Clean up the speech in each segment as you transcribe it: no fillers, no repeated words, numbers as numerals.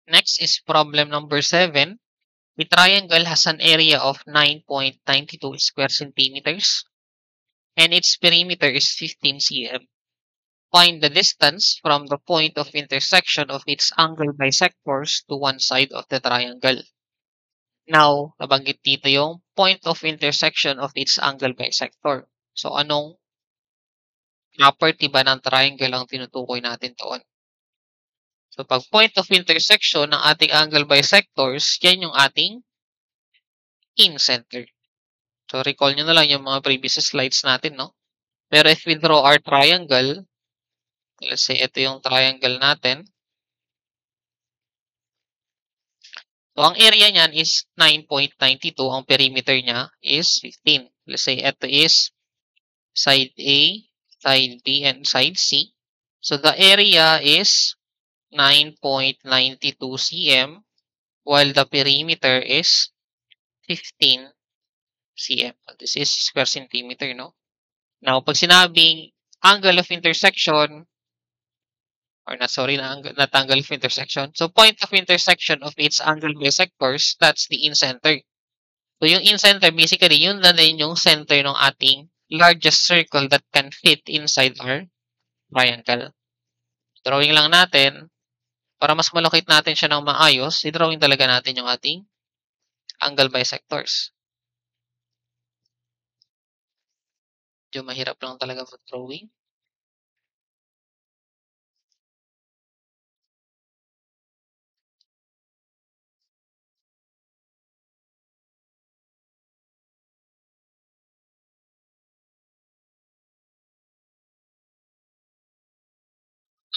Next is problem number 7. The triangle has an area of 9.92 square centimeters and its perimeter is 15 cm. Find the distance from the point of intersection of its angle bisectors to one side of the triangle. Now, nabanggit dito yung point of intersection of its angle bisector. So, anong property ba ng triangle ang tinutukoy natin doon? So, pag point of intersection ng ating angle bisectors, yan yung ating in-center. So, recall nyo na lang yung mga previous slides natin, no? Pero if we draw our triangle, let's say ito yung triangle natin. So, ang area niyan is 9.92. Ang perimeter niya is 15. Let's say ito is side A, side B, and side C. So, the area is 9.92 cm while the perimeter is 15 cm. This is square centimeter, no? Now, pag sinabing angle of intersection, or not, sorry, not angle of intersection. So, point of intersection of its angle bisectors, that's the in-center. So, yung in-center, basically, yun na din yung center ng ating largest circle that can fit inside our triangle. Drawing lang natin, para mas malocate natin siya ng maayos, i-drawing talaga natin yung ating angle bisectors. Medyo mahirap lang talaga mag-drawing.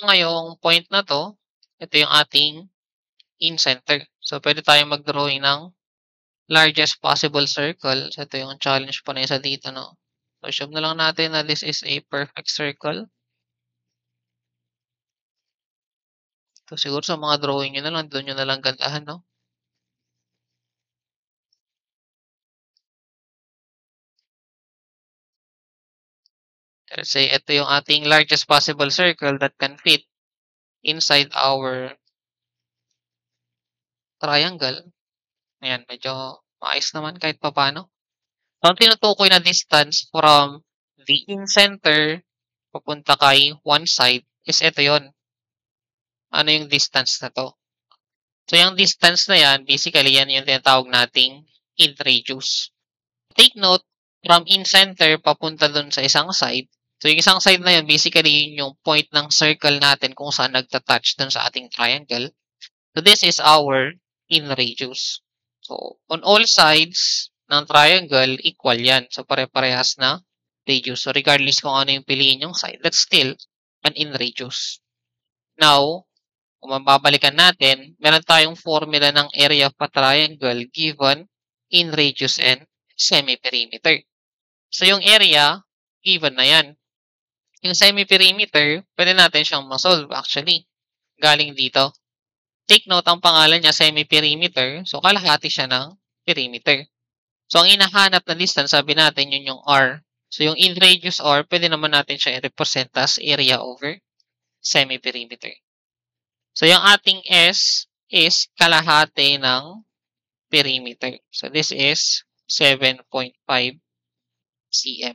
Ngayong point na to, ito yung ating in-center. So, pwede tayong mag-drawing ng largest possible circle. So, ito yung challenge pa na isa dito, no? So, assume na lang natin na this is a perfect circle. So, siguro sa mga drawing nyo na lang, doon nyo na lang gandahan, no? Let's say, ito yung ating largest possible circle that can fit inside our triangle. Ayan, medyo maayos naman kahit papano. So, ang tinutukoy na distance from the in-center papunta kay one side is ito yon. Ano yung distance na to? So, yung distance na yan, basically, yan yung tinatawag nating in radius. Take note, from in-center papunta dun sa isang side. So, yung isang side na yun, basically, yun yung point ng circle natin kung saan nagtatouch dun sa ating triangle. So, this is our in radius. So, on all sides ng triangle, equal yan. So, pare-parehas na radius. So, regardless kung ano yung piliin yung side, that's still an in radius. Now, kung mababalikan natin, meron tayong formula ng area of a triangle given in radius and semi-perimeter. So, yung area, given na yan. Yung semi-perimeter, pwede natin siyang masolve actually. Galing dito. Take note, ang pangalan niya semi-perimeter. So, kalahati siya ng perimeter. So, ang hinahanap na distance, sabi natin, yun yung R. So, yung in radius R, pwede naman natin siya i-represent as area over semi-perimeter. So, yung ating S is kalahati ng perimeter. So, this is 7.5 cm.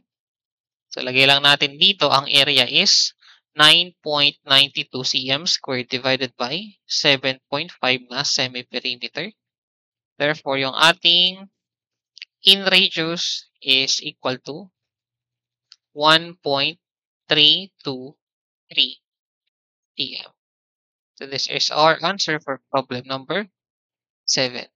So, lagay lang natin dito, ang area is 9.92 cm squared divided by 7.5 na semi-perimeter. Therefore, yung ating in radius is equal to 1.323 cm. So, this is our answer for problem number 7.